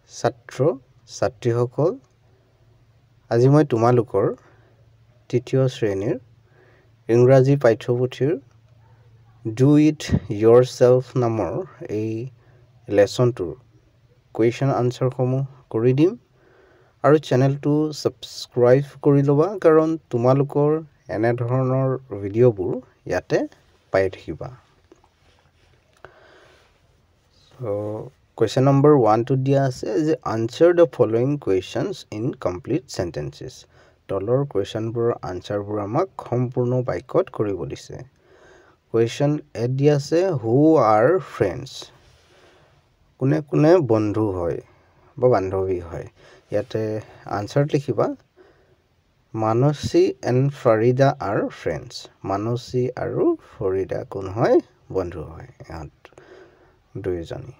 ছাত্ৰ ছাত্ৰীসকল আজি মই তোমালোকৰ তৃতীয় শ্ৰেণীৰ ইংৰাজী পাঠ্যপুথিৰ ডু ইট yourself নামৰ এই লেসনটোৰ কুৱেশ্যন আনসাৰসমূহ কৰি দিম আৰু চেনেলটো সাবস্ক্ৰাইব কৰি ল'বা কাৰণ তোমালোকৰ এনে ধৰণৰ ভিডিঅ'বোৰ ইয়াতে পাই থাকিবা So question number 1 to দিয়া আছে যে answer the following questions in complete sentences তলৰ কুৱেশ্যনবোৰৰ আনসাৰবোৰ আমাক সম্পূৰ্ণ বাক্যত কৰিব দিছে question A দিয়া আছে who are friends কোনে কোনে বন্ধু হয় বা বান্ধৱী হয় ইয়াতে আনসাৰ লিখিবা Manasi and Farida are friends Manasi আৰু ফৰিদা কোন হয় বন্ধু হয় ইহঁত দুইজনী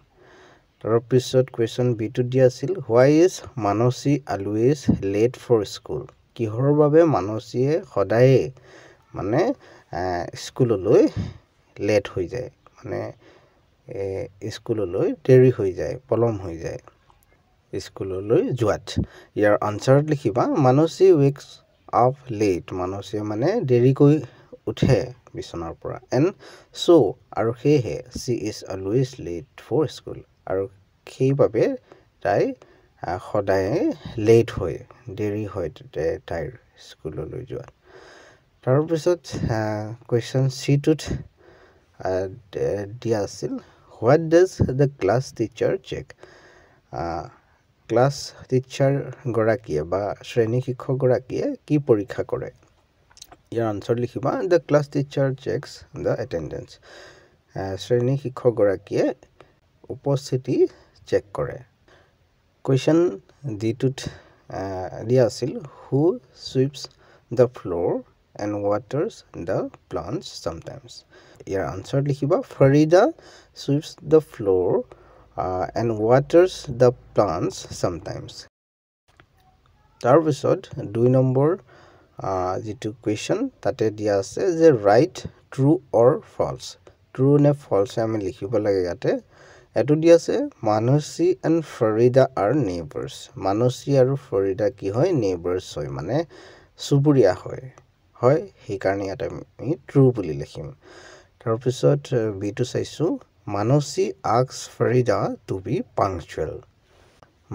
তাৰ পিছত question B টো দিয়া আছিল why is Manasi always late for school কিহৰ বাবে মানসীয়ে সদায় মানে স্কুললৈ লেট হৈ যায় মানে স্কুললৈ দেৰি হৈ যায় পলম হৈ যায় স্কুললৈ যোৱাত ইয়াৰ আনসাৰ লিখিবা Manasi wakes up late মানসীয়ে মানে দেৰিকৈ উঠে বিছনাৰ পৰা and so আৰু সেয়ে she is always late for school আৰু সেইবাবে তাই সদায় লেট হয় দেৰি হয় তাইৰ স্কুললৈ যোৱা তাৰ পিছত question C টোত দিয়া আছিল what does the class teacher check class teacher গৰাকীয়ে বা শ্ৰেণী শিক্ষক গৰাকীয়ে কি পৰীক্ষা কৰে ইয়াৰ আনসাৰ লিখিবা the class teacher checks the attendance শ্ৰেণী শিক্ষক গৰাকীয়ে উপস্থিতি চেক কৰে question D টোত দিয়া আছিল who sweeps the floor and waters the plants sometimes ইয়াৰ আনসাৰ লিখিবা Farida sweeps the floor and waters the plants sometimes তাৰ পিছত 2 নম্বৰ যেটো question তাতে দিয়া আছে যে write true or false true নে false আমি লিখিব লাগে ইয়াতে এটো দিয়া আছে Manasi and Farida are neighbors Manasi আৰু Farida কি হয় neighbors হয় মানে সুবুৰীয়া হয় হয় সেই কাৰণে এটা আমি true বুলি লিখিম তাৰ পিছত B টো চাইছো Manasi asks Farida to be punctual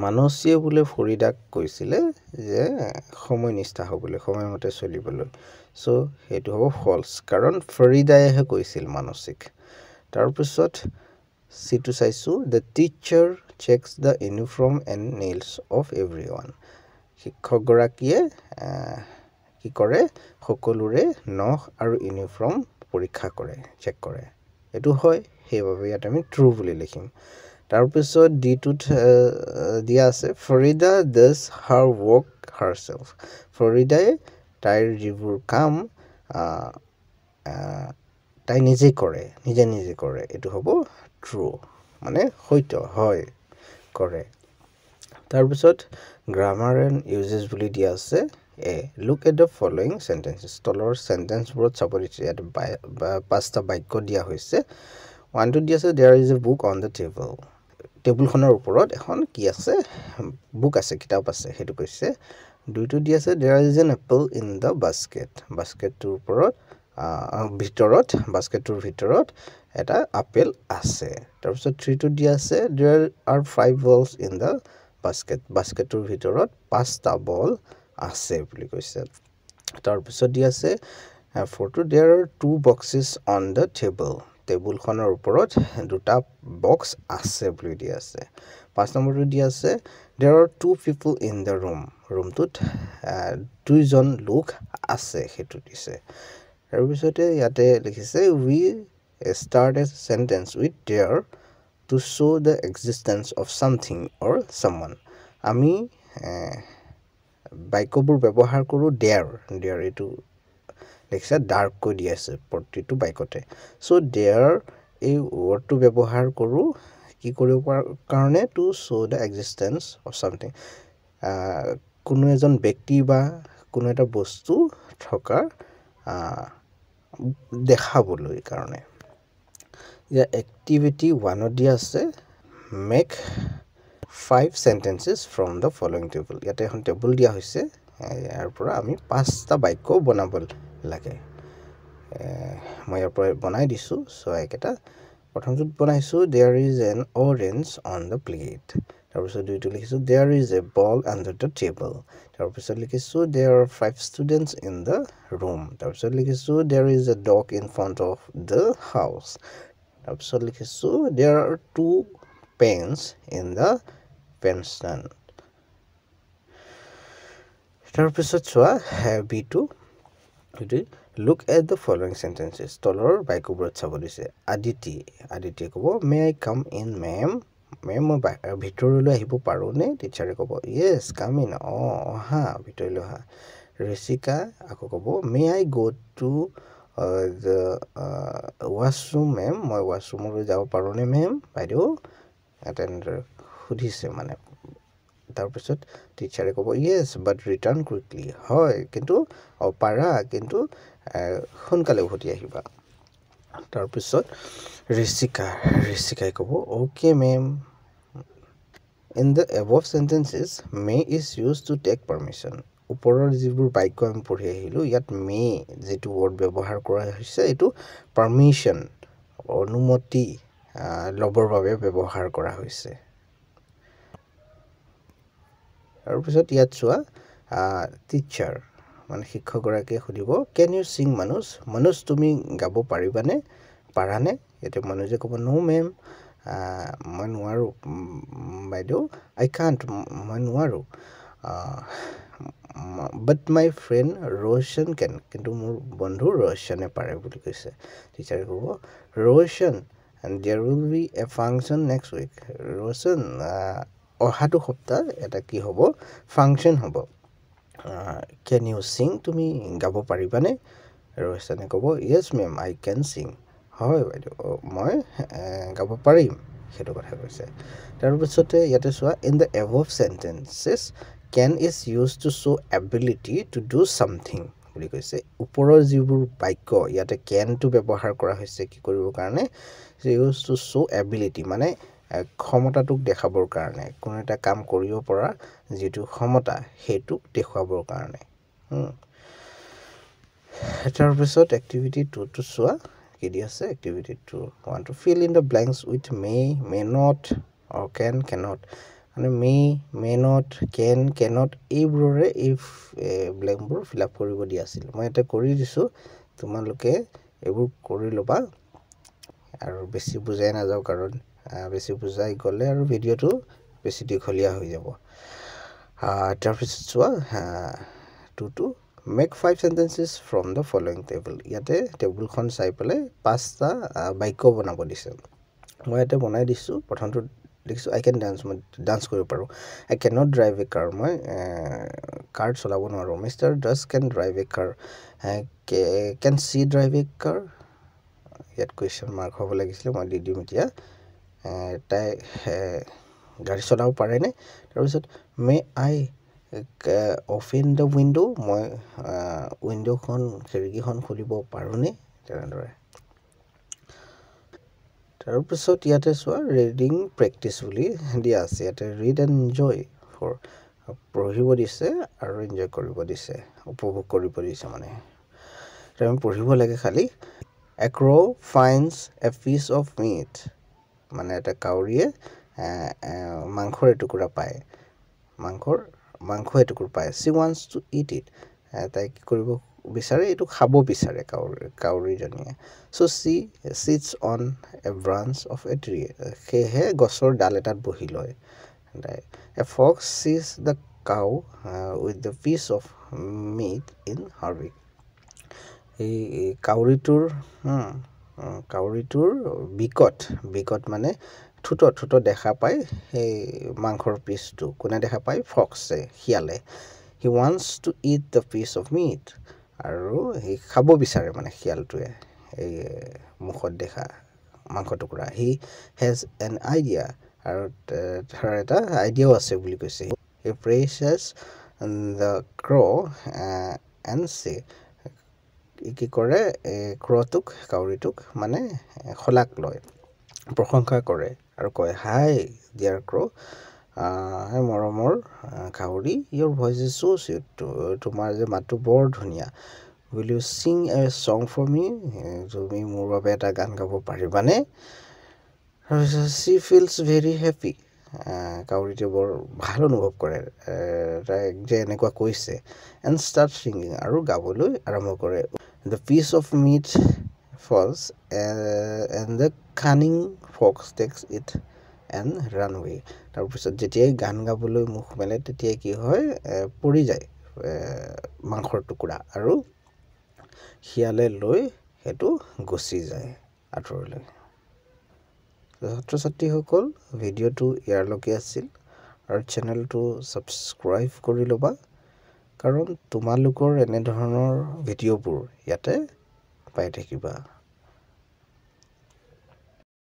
Manasiয়ে বুলে ফৰিদাক কৈছিলে যে সময়নিষ্ঠা হ'বলৈ সময়মতে চলিবলৈ সো হেতু হ'ব false কাৰণ ফৰিদায়েহে কৈছিল মানসিক তাৰ পিছত C টো চাইছো the teacher checks the uniform and nails of everyone শিক্ষক গৰাকীয়ে কি কৰে সকলোৰে নখ আৰু ইউনিফৰ্ম পৰীক্ষা কৰে চেক কৰে এটো হয় সেইবাবে ইয়াত আমি true বুলি লিখিম তাৰ পিছত D টোত দিয়া আছে Farida does her work herself Farida তাইৰ যিবোৰ কাম তাই নিজে কৰে এটো হ'ব true মানে হয়তো হয় কৰে তাৰ পিছত grammar and uses বুলি দিয়া আছে look at the following sentences তলৰ sentence বোৰত চাব দিছে ইয়াত পাঁচটা বাক্য দিয়া হৈছে 1 টো দিয়া আছে there is a book on the table টেবুলখনৰ ওপৰত এখন কি আছে বুক আছে কিতাপ আছে হেতু কৈছে 2 টো দিয়া আছে there is an apple in the basket বাস্কেটৰ ওপৰত বাস্কেটৰ ভিতৰত এটা আপেল আছে তাৰ পিছত 3 টো দিয়া আছে there are 5 balls in the basket বাস্কেটৰ ভিতৰত 5টা বল আছে বুলি কৈছে তাৰ পিছত দিয়া আছে 4 টো there are 2 boxes on the table টেবুলখনৰ ওপৰত দুটা বক্স আছে বুলি দিয়া আছে 5 নম্বৰটো দিয়া আছে there are 2 people in the room ৰুমটোত দুইজন লোক আছে হেতু দিছে তাৰ পিছতে ইয়াতে লিখিছে we start a sentence with there to show the existence of something or someone আমি বাক্যবোৰ ব্যৱহাৰ কৰো there এটো লেখা ডাৰ্ক কৈ দি আছে প্ৰতিটো বাক্যতে সো there এই ওয়াৰ্ডটো ব্যৱহাৰ কৰো কি কৰিব কাৰণে to show the existence of something কোনো এজন ব্যক্তি বা কোনো এটা বস্তু থকা দেখাবলৈ কাৰণে ইয়া এক্টিভিটি 1 দিয়া আছে make 5 sentences from the following table. ইয়াতে এখন টেবুল দিয়া হৈছে ইয়াৰ পৰা আমি 5টা বাক্য বনাব লাগে মই ইয়াৰ পৰা বনাই দিছো সো একেটা প্ৰথমটোত বনাইছো there is an orange on the plate তাৰপিছত দুইটো লিখিছো there is a ball under the table তাৰপিছত লিখিছো there are 5 students in the room তাৰপিছত লিখিছো there is a dog in front of the house তাৰপিছত লিখিছো there are 2 pens in the pen stand তাৰপিছত চোৱা B2 look at the following sentences তলৰ বাক্যবোৰ চাব দিছে আদিতি ক'ব may I come in ma'am ma'am মই ভিতৰলৈ আহিব পাৰো নে টিচাৰে ক'ব yes come in হা ভিতৰলৈ হা ঋষিকা আকৌ ক'ব may I go to the washroom ma'am মই washroomলৈ যাব পাৰো নে ma'am বাইদেউ এটেন্ডাৰ সুধিছে মানে তাৰপিছত টিচাৰে ক'ব yes but return quickly হয় কিন্তু পাৰা কিন্তু সোনকালে উভতি আহিবা তাৰপিছত ঋষিকাই ক'ব okay ma'am in the above sentences may is used to take permission ওপৰৰ যিবোৰ বাক্য আমি পঢ়ি আহিলো ইয়াত may যেটো word ব্যৱহাৰ কৰা হৈছে এটো permission অনুমতি লবৰ বাবে ব্যৱহাৰ কৰা হৈছে তাৰপিছত ইয়াত চোৱা টিচাৰ মানে শিক্ষক গৰাকীয়ে সুধিব can you sing মনোজ তুমি গাব পাৰিবানে পাৰানে এতে মনোজে ক'ব no ma'am মই নোৱাৰো বাইদেউ I can't মই নোৱাৰো but my friend Roshan can কিন্তু মোৰ বন্ধু ৰোশনে পাৰে বুলি কৈছে টিচাৰে ক'ব Roshan and there will be a function next week Roshan অহাটো সপ্তাহ এটা কি হ'ব ফাংচন হ'ব can you sing তুমি গাব পাৰিবানে ৰোশনে ক'ব yes ma'am I can sing হয় বাইদেউ মই গাব পাৰিম হেতু কথা কৈছে তাৰ পিছতে ইয়াতে চোৱা in the above sentences can is used to show ability to do something বুলি কৈছে ওপৰৰ যিবোৰ বাক্য ইয়াতে can টো ব্যৱহাৰ কৰা হৈছে কি কৰিবৰ কাৰণে used to show ability মানে ক্ষমতাটোক দেখাবৰ কাৰণে কোন এটা কাম কৰিব পৰা যেটো ক্ষমতা হেতু দেখাবৰ কাৰণে তাৰ পিছত এক্টিভিটি 2 টো চোৱা কি দি আছে activity 2 want to fill in the blanks with may not or cannot মানে may not cannot এইবোৰৰে if blank fill up কৰিব দি আছিল মই এটা কৰি দিছো তোমালোকে এইবোৰ কৰি লবা আৰু বেছি বুজাই না যাও কাৰণ বেছি বুজাই গলে আৰু ভিডিওটো বেছি দীঘলীয়া হৈ যাব তাৰপিছত চোৱা 2 make 5 sentences from the following table ইয়াতে টেবুলখন চাই পেলে 5টা বাক্য বনাব দিছে মই এটা বনাই দিছো প্ৰথমটো লিখিছো I can dance মই ডান্স কৰিব পাৰো I cannot drive a car মই কাৰ চলাব নোৱাৰো Mr. Das can drive a car can she drive a car ইয়াত কোৱেশ্চন মাৰ্ক হ'ব লাগিছিল মই দি দিম এতিয়া তাই গাড়ী চলাব পাৰে নে তাৰপিছত may I open the window মই উইন্ডোখন খিৰিকীখন খুলিব পাৰো নে তেনেদৰে তাৰপিছত ইয়াতে চোৱা ৰিডিং প্ৰেক্টিস বুলি দিয়া আছে ইয়াতে ৰিড এন্ড এনজয় ফৰ পঢ়িব দিছে আৰু এনজয় কৰিব দিছে উপভোগ কৰিব দিছে মানে আমি পঢ়িব লাগে খালি a crow finds a piece of meat মানে এটা কাউৰীয়ে মাংসৰ এটুকুৰা পায় মাংস এটুকুৰা পায় she wants to eat it তাই কি কৰিব বিচাৰে এটো খাব বিচাৰে কাউৰীজনীয়ে so she sits on a branch of a tree হে গছৰ ডাল এটাত বহি লয় a fox sees the cow with the piece of meat in her beak এই কাউৰীটোৰ বিকট মানে ঠুট দেখা পায় এই মাংসৰ পিচটো কোনে দেখা পায় ফক্সে হিয়ালে he wants to eat the piece of meat আৰু হে খাব বিচাৰে মানে হিয়ালটোৱে এই মুখত দেখা মাংস টুকুৰা he has an idea আৰু তাৰ এটা আইডিয়াও আছে বুলি কৈছে he praises the crow and say কি কৰে ক্ৰটোক কাউৰীটোক মানে খলাক লয় প্ৰশংসা কৰে আৰু কয় হাই ডিয়াৰ ক্ৰ হে মৰমৰ কাউৰী, your voice is so sweet, তোমাৰ যে মাতটো বৰ ধুনীয়া, will you sing a song for me, তুমি মোৰ বাবে এটা গান গাব পাৰিবানে? she feels very happy, কাউৰীটো বৰ ভাল অনুভৱ কৰে তাইক যে এনেকুৱা কৈছে, and start singing, আৰু গাবলৈ আৰম্ভ কৰে, the piece of meat falls and the cunning fox takes it and run away, তাৰপিছত যেতিয়াই গান গাবলৈ মুখ মেলে তেতিয়াই কি হয় পৰি যায় মাংসৰ টুকুৰা, আৰু শিয়ালে লৈ সেইটো গুচি যায় আঁতৰলৈ। ছাত্ৰ ছাত্ৰীসকল, ভিডিঅ'টো ইয়াৰলৈকে আছিল, আৰু চেনেলটো ছাবস্ক্ৰাইব কৰি ল'বা, কাৰণ তোমালোকৰ এনেধৰণৰ ভিডিঅ'বোৰ ইয়াতে পাই থাকিবা।